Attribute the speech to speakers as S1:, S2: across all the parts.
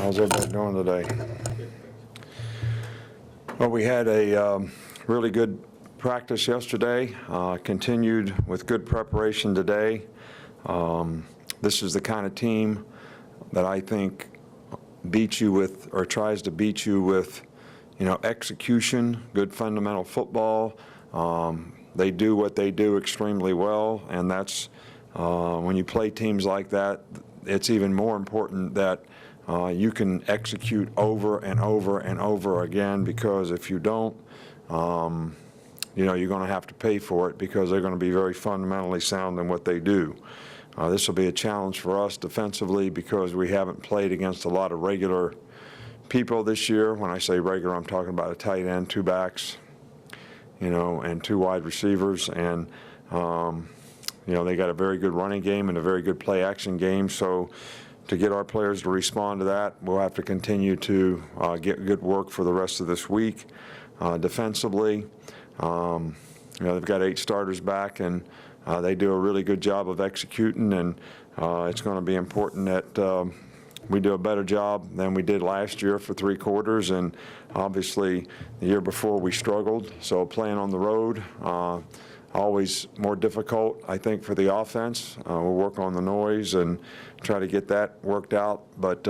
S1: How's everybody doing today? Well, we had a really good practice yesterday, continued with good preparation today. This is the kind of team that I think beats you with, or tries to beat you with, execution, good fundamental football. They do what they do extremely well, and that's when you play teams like that, it's even more important that you can execute over and over and over again, because if you don't, you're going to have to pay for it, because they're going to be very fundamentally sound in what they do. This will be a challenge for us defensively, because we haven't played against a lot of regular people this year. When I say regular, I'm talking about a tight end, two backs, and two wide receivers, and they got a very good running game and a very good play action game. So to get our players to respond to that, we'll have to continue to get good work for the rest of this week. Defensively, they've got 8 starters back, and they do a really good job of executing, and it's going to be important that we do a better job than we did last year for 3 quarters, and obviously the year before we struggled. So playing on the road, always more difficult, I think, for the offense. We'll work on the noise and try to get that worked out, but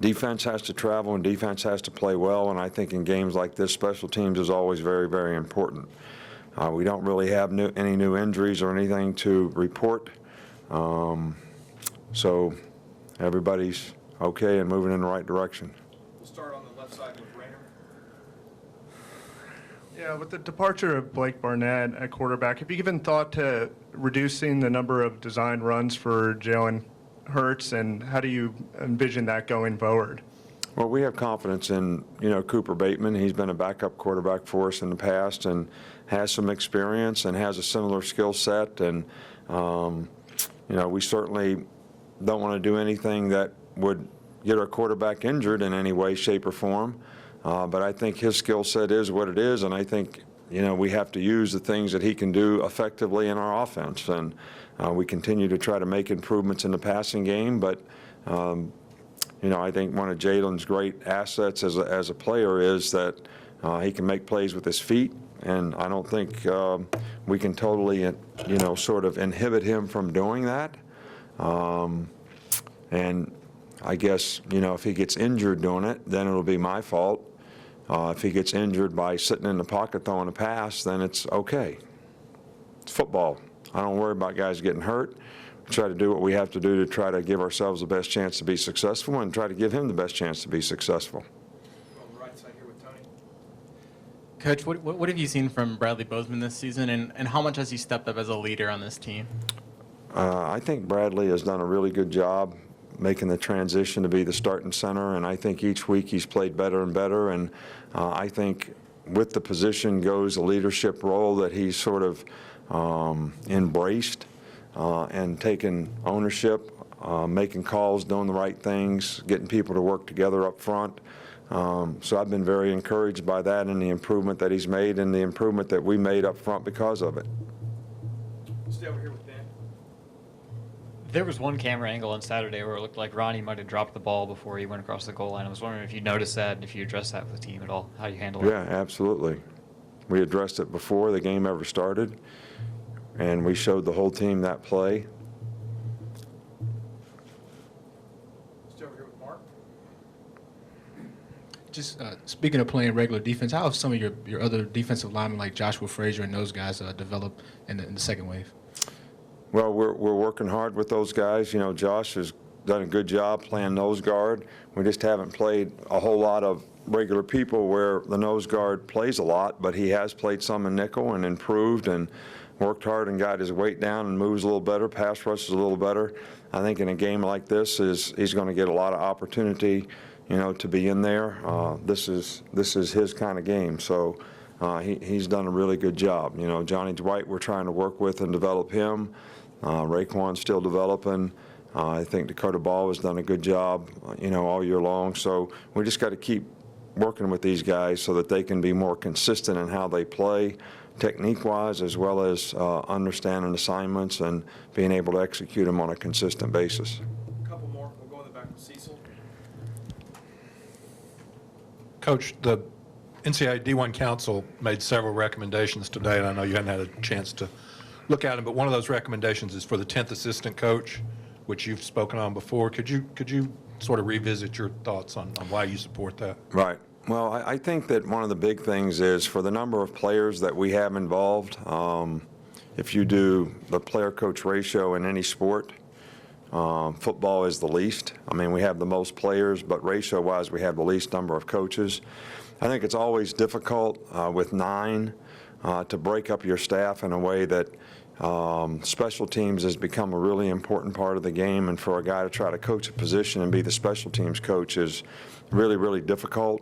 S1: defense has to travel and defense has to play well, and I think in games like this, special teams is always very, very important. We don't really have any new injuries or anything to report, so everybody's okay and moving in the right direction.
S2: We'll start on the left side with Rainer.
S3: Yeah, with the departure of Blake Barnett at quarterback, have you given thought to reducing the number of designed runs for Jalen Hurts, and how do you envision that going forward?
S1: Well, we have confidence in, Cooper Bateman. He's been a backup quarterback for us in the past and has some experience and has a similar skill set. And, we certainly don't want to do anything that would get our quarterback injured in any way, shape, or form. But I think his skill set is what it is, and I think, we have to use the things that he can do effectively in our offense. And we continue to try to make improvements in the passing game, but I think one of Jalen's great assets as a player is that he can make plays with his feet, and I don't think we can totally, sort of inhibit him from doing that. And I guess, if he gets injured doing it, then it'll be my fault. If he gets injured by sitting in the pocket throwing a pass, then it's okay. It's football. I don't worry about guys getting hurt. We try to do what we have to do to try to give ourselves the best chance to be successful, and try to give him the best chance to be successful.
S2: On the right side here with Tony.
S4: Coach, what have you seen from Bradley Bozeman this season, and how much has he stepped up as a leader on this team?
S1: I think Bradley has done a really good job making the transition to be the starting center, and I think each week he's played better and better, and I think with the position goes a leadership role that he's sort of embraced and taken ownership, making calls, doing the right things, getting people to work together up front. So I've been very encouraged by that and the improvement that he's made and the improvement that we made up front because of it.
S2: Stay over here with Dan.
S5: There was one camera angle on Saturday where it looked like Ronnie might have dropped the ball before he went across the goal line. I was wondering if you noticed that and if you addressed that with the team at all, how you handle it.
S1: Yeah, absolutely. We addressed it before the game ever started, and we showed the whole team that play.
S2: Stay over here with Mark.
S6: Just speaking of playing regular defense, how have some of your other defensive linemen like Joshua Frazier and those guys developed in the second wave?
S1: Well, we're working hard with those guys. Josh has done a good job playing nose guard. We just haven't played a whole lot of regular people where the nose guard plays a lot, but he has played some in nickel and improved and worked hard and got his weight down and moves a little better, pass rushes a little better. I think in a game like this he's going to get a lot of opportunity, to be in there. This is his kind of game, so he's done a really good job. Johnny Dwight we're trying to work with and develop him. Raekwon's still developing. I think Dakota Ball has done a good job, all year long. So we just got to keep working with these guys so that they can be more consistent in how they play, technique-wise, as well as understanding assignments and being able to execute them on a consistent basis.
S2: A couple more. We'll go in the back with Cecil.
S7: Coach, the NCAA D1 Council made several recommendations today, and I know you hadn't had a chance to look at them, but one of those recommendations is for the 10th assistant coach, which you've spoken on before. Could you sort of revisit your thoughts on why you support that?
S1: Right. Well, I think that one of the big things is for the number of players that we have involved, if you do the player-coach ratio in any sport, football is the least. I mean, we have the most players, but ratio-wise, we have the least number of coaches. I think it's always difficult with 9 to break up your staff in a way that special teams has become a really important part of the game, and for a guy to try to coach a position and be the special teams coach is really, really difficult.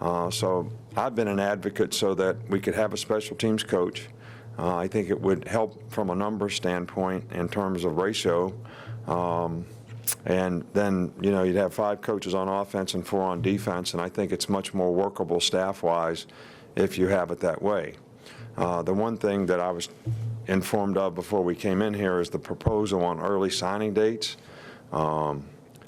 S1: So I've been an advocate so that we could have a special teams coach. I think it would help from a numbers standpoint in terms of ratio. And then, you know, you'd have 5 coaches on offense and 4 on defense, and I think it's much more workable staff-wise if you have it that way. The one thing that I was informed of before we came in here is the proposal on early signing dates.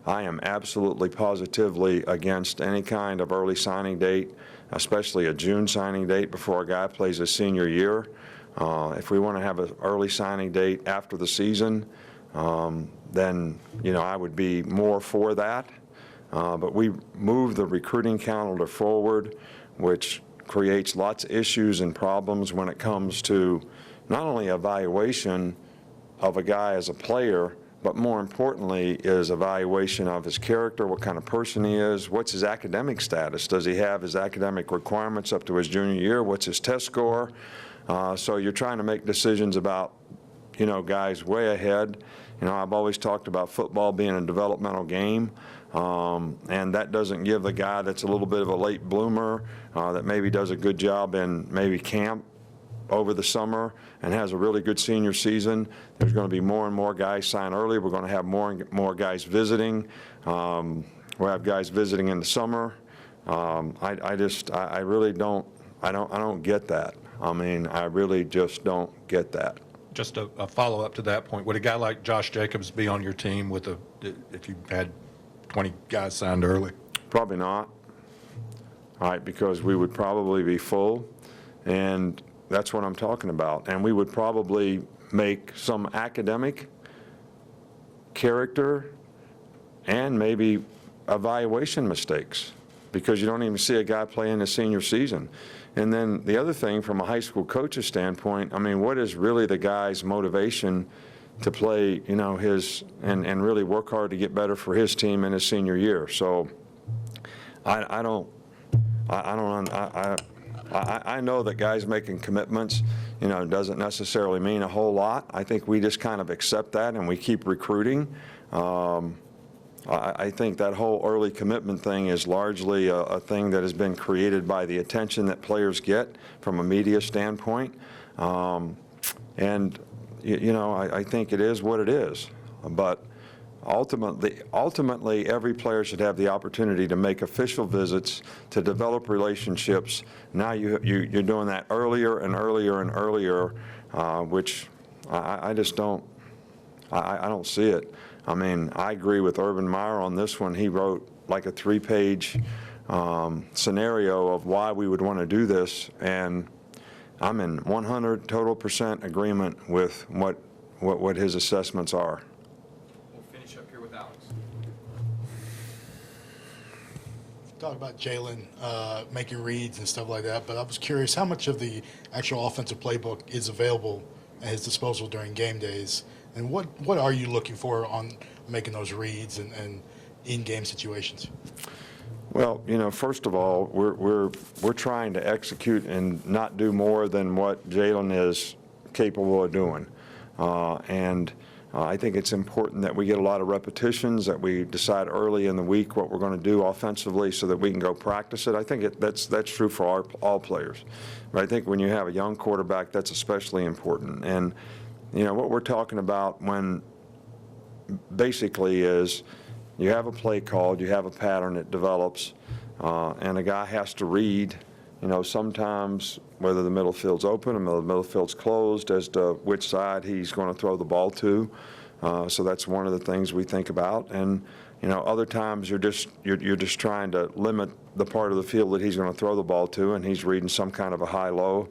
S1: I am absolutely positively against any kind of early signing date, especially a June signing date before a guy plays his senior year. If we want to have an early signing date after the season, then, you know, I would be more for that. But we move the recruiting calendar forward, which creates lots of issues and problems when it comes to not only evaluation of a guy as a player, but more importantly is evaluation of his character, what kind of person he is, what's his academic status, does he have his academic requirements up to his junior year, what's his test score. So you're trying to make decisions about, you know, guys way ahead. You know, I've always talked about football being a developmental game, and that doesn't give the guy that's a little bit of a late bloomer that maybe does a good job in maybe camp over the summer and has a really good senior season. There's going to be more and more guys sign early. We're going to have more and more guys visiting. We'll have guys visiting in the summer. I really don't get that. I mean, I really just don't get that.
S7: Just a follow-up to that point, would a guy like Josh Jacobs be on your team if you had 20 guys signed early?
S1: Probably not. All right, because we would probably be full, and that's what I'm talking about. And we would probably make some academic, character, and maybe evaluation mistakes because you don't even see a guy play in his senior season. And then the other thing from a high school coach's standpoint, I mean, what is really the guy's motivation to play, you know, and really work hard to get better for his team in his senior year? So I know that guys making commitments, you know, doesn't necessarily mean a whole lot. I think we just kind of accept that and we keep recruiting. I think that whole early commitment thing is largely a thing that has been created by the attention that players get from a media standpoint. And, you know, I think it is what it is. But ultimately, every player should have the opportunity to make official visits, to develop relationships. Now you're doing that earlier and earlier and earlier, which I just don't, I don't see it. I mean, I agree with Urban Meyer on this one. He wrote like a 3-page scenario of why we would want to do this, and I'm in 100% total agreement with what his assessments are.
S2: We'll finish up here with Alex.
S8: Talk about Jalen making reads and stuff like that, but I was curious how much of the actual offensive playbook is available at his disposal during game days, and what are you looking for on making those reads and in-game situations?
S1: Well, you know, first of all, we're trying to execute and not do more than what Jalen is capable of doing, and I think it's important that we get a lot of repetitions, that we decide early in the week what we're going to do offensively so that we can go practice it. I think that's true for all players. But I think when you have a young quarterback, that's especially important. And, you know, what we're talking about when basically is you have a play called, you have a pattern that develops, and a guy has to read, you know, sometimes whether the middle field's open or the middle field's closed as to which side he's going to throw the ball to. So that's one of the things we think about. And, other times you're just trying to limit the part of the field that he's going to throw the ball to, and he's reading some kind of a high-low,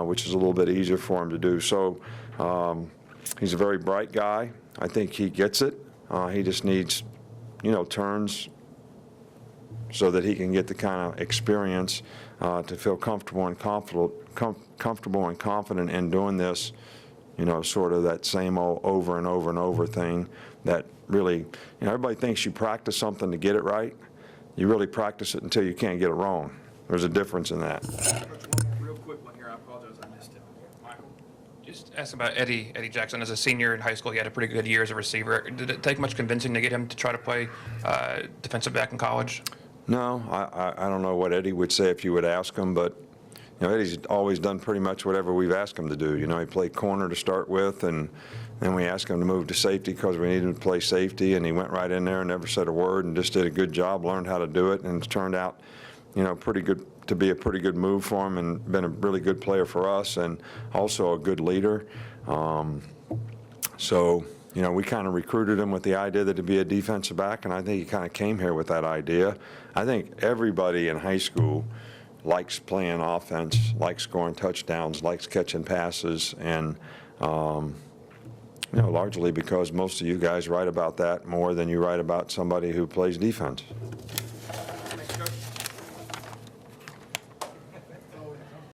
S1: which is a little bit easier for him to do. So he's a very bright guy. I think he gets it. He just needs, turns so that he can get the kind of experience to feel comfortable and confident in doing this, sort of that same old over and over and over thing that really, everybody thinks you practice something to get it right. You really practice it until you can't get it wrong. There's a difference in that.
S2: Coach, one more real quick one here. I apologize, I missed it. Michael?
S9: Just ask about Eddie Jackson. As a senior in high school, he had a pretty good year as a receiver. Did it take much convincing to get him to try to play defensive back in college?
S1: No, I don't know what Eddie would say if you would ask him, but Eddie's always done pretty much whatever we've asked him to do. He played corner to start with, and then we asked him to move to safety because we needed him to play safety, and he went right in there and never said a word and just did a good job, learned how to do it, and it's turned out, pretty good to be a pretty good move for him and been a really good player for us and also a good leader. So, we kind of recruited him with the idea that he'd be a defensive back, and I think he kind of came here with that idea. I think everybody in high school likes playing offense, likes scoring touchdowns, likes catching passes, and largely because most of you guys write about that more than you write about somebody who plays defense.